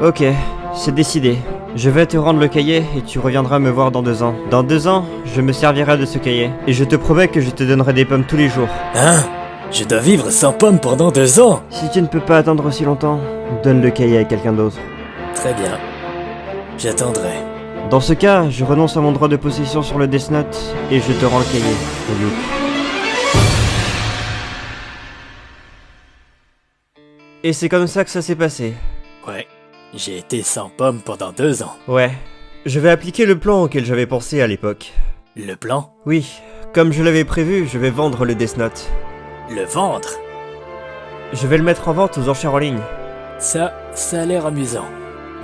Ok, c'est décidé. Je vais te rendre le cahier et tu reviendras me voir dans 2 ans. Dans 2 ans, je me servirai de ce cahier. Et je te promets que je te donnerai des pommes tous les jours. Hein? Je dois vivre sans pommes pendant 2 ans? Si tu ne peux pas attendre aussi longtemps, donne le cahier à quelqu'un d'autre. Très bien. J'attendrai. Dans ce cas, je renonce à mon droit de possession sur le Death Note et je te rends le cahier, Luke. Et c'est comme ça que ça s'est passé. Ouais. J'ai été sans pommes pendant 2 ans. Ouais. Je vais appliquer le plan auquel j'avais pensé à l'époque. Le plan? Oui, comme je l'avais prévu, je vais vendre le Death Note. Le vendre? Je vais le mettre en vente aux enchères en ligne. Ça a l'air amusant.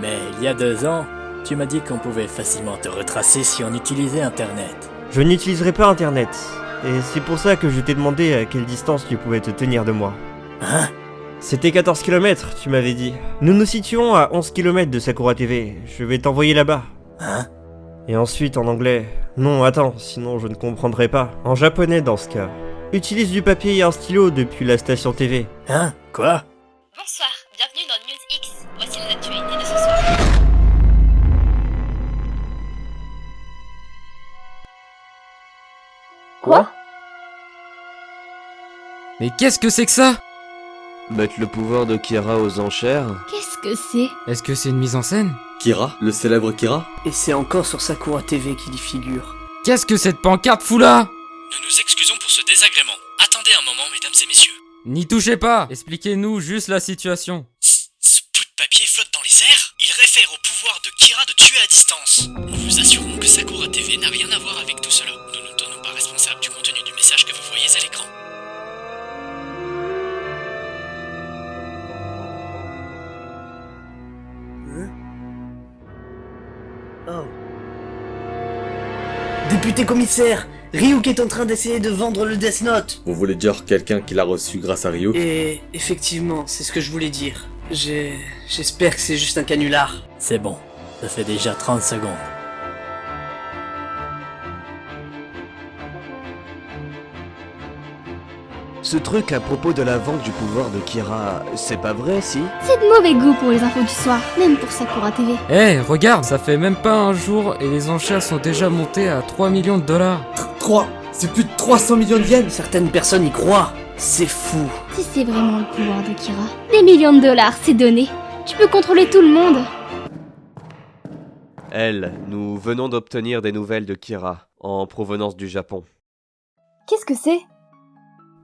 Mais il y a 2 ans, tu m'as dit qu'on pouvait facilement te retracer si on utilisait Internet. Je n'utiliserai pas Internet. Et c'est pour ça que je t'ai demandé à quelle distance tu pouvais te tenir de moi. Hein? C'était 14 km, tu m'avais dit. Nous nous situons à 11 km de Sakura TV. Je vais t'envoyer là-bas. Hein? Et ensuite en anglais. Non, attends, sinon je ne comprendrai pas. En japonais dans ce cas. Utilise du papier et un stylo depuis la station TV. Hein? Quoi? Bonsoir, bienvenue dans News X. Voici les actualités de ce soir. Quoi? Mais qu'est-ce que c'est que ça? Mettre le pouvoir de Kira aux enchères. Qu'est-ce que c'est? Est-ce que c'est une mise en scène? Kira, le célèbre Kira? Et c'est encore sur Sakura TV qu'il y figure. Qu'est-ce que cette pancarte fout là? Nous nous excusons pour ce désagrément. Attendez un moment, mesdames et messieurs. N'y touchez pas! Expliquez-nous juste la situation. Ce bout de papier flotte dans les airs. Il réfère au pouvoir de Kira de tuer à distance. Nous vous assurons que Sakura TV n'a rien à voir avec tout cela. Nous ne tenons pas responsables du contenu du message que vous voyez à l'écran. Oh. Député commissaire, Ryuk est en train d'essayer de vendre le Death Note. Vous voulez dire quelqu'un qui l'a reçu grâce à Ryuk? Et effectivement, c'est ce que je voulais dire. J'espère que c'est juste un canular. C'est bon. Ça fait déjà 30 secondes. Ce truc à propos de la vente du pouvoir de Kira, c'est pas vrai, si? C'est de mauvais goût pour les infos du soir, même pour Sakura TV. Eh, regarde, ça fait même pas un jour et les enchères sont déjà montées à 3 millions de dollars. 3! C'est plus de 300 millions de yens! Certaines personnes y croient. C'est fou. Si c'est vraiment le pouvoir de Kira, des millions de dollars, c'est donné. Tu peux contrôler tout le monde. Elle, nous venons d'obtenir des nouvelles de Kira, en provenance du Japon. Qu'est-ce que c'est?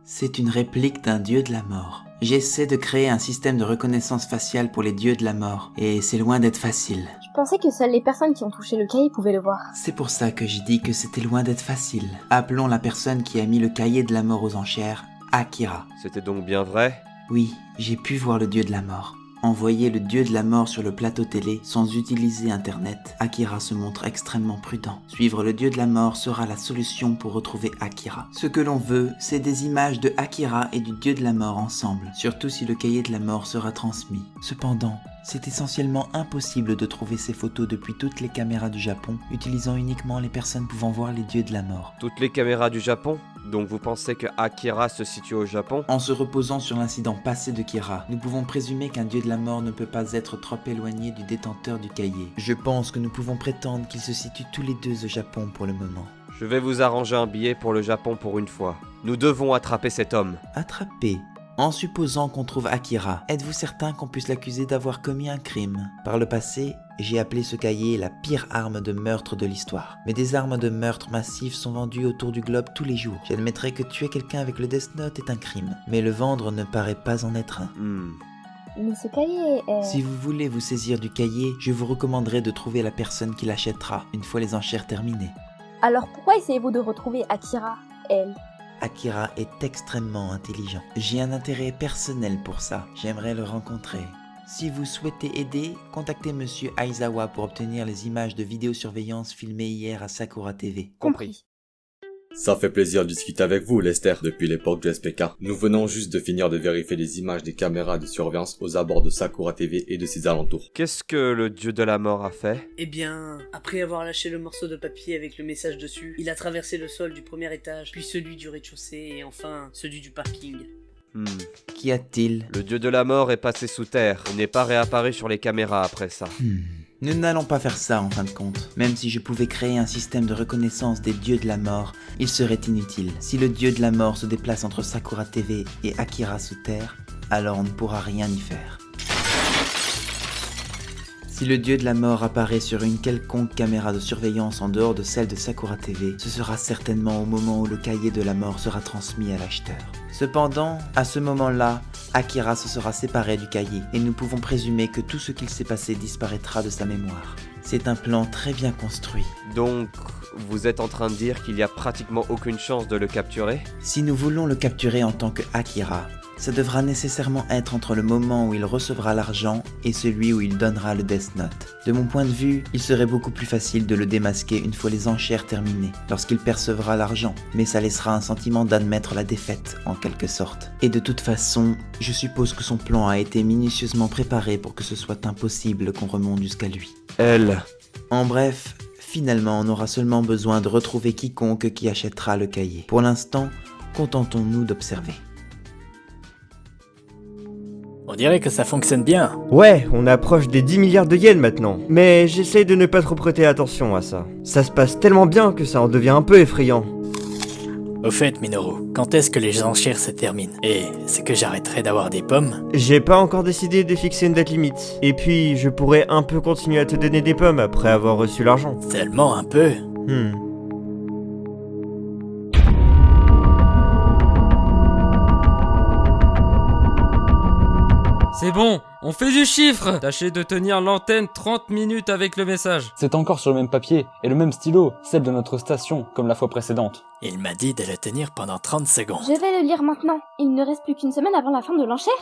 C'est une réplique d'un dieu de la mort. J'essaie de créer un système de reconnaissance faciale pour les dieux de la mort, et c'est loin d'être facile. Je pensais que seules les personnes qui ont touché le cahier pouvaient le voir. C'est pour ça que j'ai dit que c'était loin d'être facile. Appelons la personne qui a mis le cahier de la mort aux enchères, Akira. C'était donc bien vrai? Oui, j'ai pu voir le dieu de la mort. Envoyer le dieu de la mort sur le plateau télé sans utiliser internet, Akira se montre extrêmement prudent. Suivre le dieu de la mort sera la solution pour retrouver Akira. Ce que l'on veut, c'est des images de Akira et du dieu de la mort ensemble, surtout si le cahier de la mort sera transmis. Cependant, c'est essentiellement impossible de trouver ces photos depuis toutes les caméras du Japon, utilisant uniquement les personnes pouvant voir les dieux de la mort. Toutes les caméras du Japon? Donc vous pensez que Akira se situe au Japon? En se reposant sur l'incident passé de Kira, nous pouvons présumer qu'un dieu de la mort ne peut pas être trop éloigné du détenteur du cahier. Je pense que nous pouvons prétendre qu'ils se situent tous les deux au Japon pour le moment. Je vais vous arranger un billet pour le Japon pour une fois. Nous devons attraper cet homme. Attraper. En supposant qu'on trouve Akira, êtes-vous certain qu'on puisse l'accuser d'avoir commis un crime? Par le passé, j'ai appelé ce cahier la pire arme de meurtre de l'histoire. Mais des armes de meurtre massifs sont vendues autour du globe tous les jours. J'admettrai que tuer quelqu'un avec le Death Note est un crime, mais le vendre ne paraît pas en être un. Mais ce cahier est... Si vous voulez vous saisir du cahier, je vous recommanderais de trouver la personne qui l'achètera une fois les enchères terminées. Alors pourquoi essayez-vous de retrouver Akira, elle? Akira est extrêmement intelligent. J'ai un intérêt personnel pour ça. J'aimerais le rencontrer. Si vous souhaitez aider, contactez Monsieur Aizawa pour obtenir les images de vidéosurveillance filmées hier à Sakura TV. Compris. Ça fait plaisir de discuter avec vous, Lester, depuis l'époque du SPK. Nous venons juste de finir de vérifier les images des caméras de surveillance aux abords de Sakura TV et de ses alentours. Qu'est-ce que le dieu de la mort a fait? Eh bien, après avoir lâché le morceau de papier avec le message dessus, il a traversé le sol du premier étage, puis celui du rez-de-chaussée et enfin celui du parking. Qu'y a-t-il? Le dieu de la mort est passé sous terre et n'est pas réapparu sur les caméras après ça. Nous n'allons pas faire ça en fin de compte. Même si je pouvais créer un système de reconnaissance des dieux de la mort, il serait inutile. Si le dieu de la mort se déplace entre Sakura TV et Akira sous terre, alors on ne pourra rien y faire. Si le dieu de la mort apparaît sur une quelconque caméra de surveillance en dehors de celle de Sakura TV, ce sera certainement au moment où le cahier de la mort sera transmis à l'acheteur. Cependant, à ce moment-là, Akira se sera séparé du cahier et nous pouvons présumer que tout ce qu'il s'est passé disparaîtra de sa mémoire. C'est un plan très bien construit. Donc, vous êtes en train de dire qu'il y a pratiquement aucune chance de le capturer? Si nous voulons le capturer en tant que Akira, ça devra nécessairement être entre le moment où il recevra l'argent et celui où il donnera le Death Note. De mon point de vue, il serait beaucoup plus facile de le démasquer une fois les enchères terminées, lorsqu'il percevra l'argent, mais ça laissera un sentiment d'admettre la défaite, en quelque sorte. Et de toute façon, je suppose que son plan a été minutieusement préparé pour que ce soit impossible qu'on remonte jusqu'à lui. Elle. En bref, finalement on aura seulement besoin de retrouver quiconque qui achètera le cahier. Pour l'instant, contentons-nous d'observer. On dirait que ça fonctionne bien. Ouais, on approche des 10 milliards de yens maintenant. Mais j'essaye de ne pas trop prêter attention à ça. Ça se passe tellement bien que ça en devient un peu effrayant. Au fait, Minoru, quand est-ce que les enchères se terminent? Et c'est que j'arrêterai d'avoir des pommes? J'ai pas encore décidé de fixer une date limite. Et puis, je pourrais un peu continuer à te donner des pommes après avoir reçu l'argent. Seulement un peu. C'est bon, on fait du chiffre. Tâchez de tenir l'antenne 30 minutes avec le message. C'est encore sur le même papier et le même stylo, celle de notre station, comme la fois précédente. Il m'a dit de le tenir pendant 30 secondes. Je vais le lire maintenant. Il ne reste plus qu'une semaine avant la fin de l'enchère.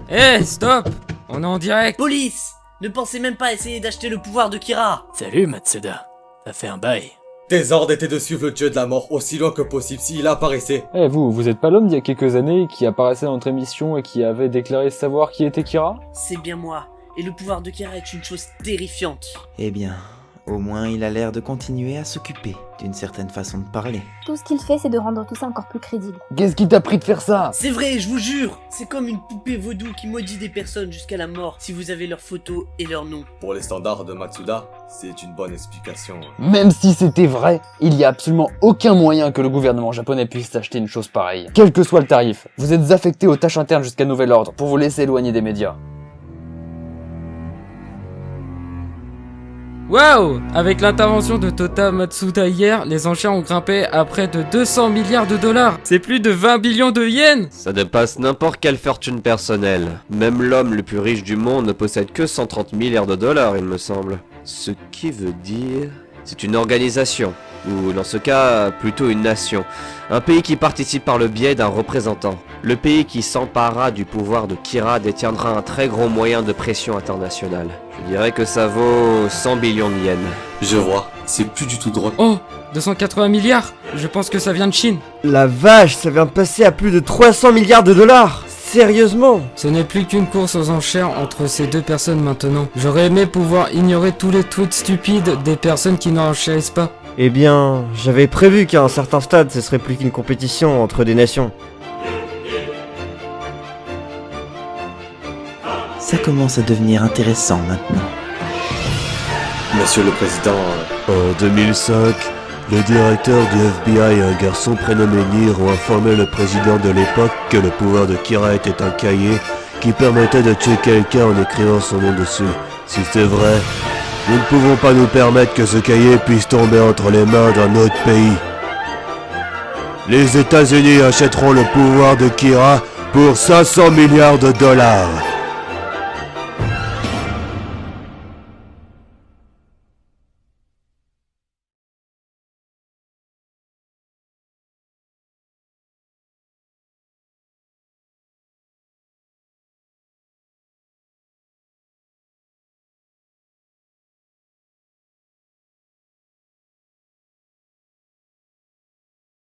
Hé, stop! On est en direct. Police! Ne pensez même pas à essayer d'acheter le pouvoir de Kira. Salut Matsuda, ça fait un bail. Tes ordres étaient de suivre le dieu de la mort aussi loin que possible s'il apparaissait. Eh vous êtes pas l'homme d'il y a quelques années qui apparaissait dans notre émission et qui avait déclaré savoir qui était Kira? C'est bien moi. Et le pouvoir de Kira est une chose terrifiante. Eh bien, au moins il a l'air de continuer à s'occuper, d'une certaine façon de parler. Tout ce qu'il fait, c'est de rendre tout ça encore plus crédible. Qu'est-ce qui t'a pris de faire ça? C'est vrai, je vous jure. C'est comme une poupée vaudou qui maudit des personnes jusqu'à la mort si vous avez leurs photos et leurs noms. Pour les standards de Matsuda, c'est une bonne explication. Même si c'était vrai, il y a absolument aucun moyen que le gouvernement japonais puisse acheter une chose pareille. Quel que soit le tarif, vous êtes affecté aux tâches internes jusqu'à nouvel ordre pour vous laisser éloigner des médias. Waouh! Avec l'intervention de Tota Matsuda hier, les enchères ont grimpé à près de 200 milliards de dollars. C'est plus de 20 billions de yens! Ça dépasse n'importe quelle fortune personnelle. Même l'homme le plus riche du monde ne possède que 130 milliards de dollars, il me semble. Ce qui veut dire... C'est une organisation, ou dans ce cas, plutôt une nation. Un pays qui participe par le biais d'un représentant. Le pays qui s'emparera du pouvoir de Kira détiendra un très gros moyen de pression internationale. Je dirais que ça vaut 100 billions de yens. Je vois, c'est plus du tout drôle. Oh! 280 milliards? Je pense que ça vient de Chine. La vache, ça vient de passer à plus de 300 milliards de dollars! Sérieusement? Ce n'est plus qu'une course aux enchères entre ces deux personnes maintenant. J'aurais aimé pouvoir ignorer tous les tweets stupides des personnes qui n'enchérissent pas. Eh bien, j'avais prévu qu'à un certain stade, ce serait plus qu'une compétition entre des nations. Ça commence à devenir intéressant maintenant. Monsieur le Président, En 2005, le directeur du FBI et un garçon prénommé Nier ont informé le président de l'époque que le pouvoir de Kira était un cahier qui permettait de tuer quelqu'un en écrivant son nom dessus. Si c'est vrai, nous ne pouvons pas nous permettre que ce cahier puisse tomber entre les mains d'un autre pays. Les États-Unis achèteront le pouvoir de Kira pour 500 milliards de dollars.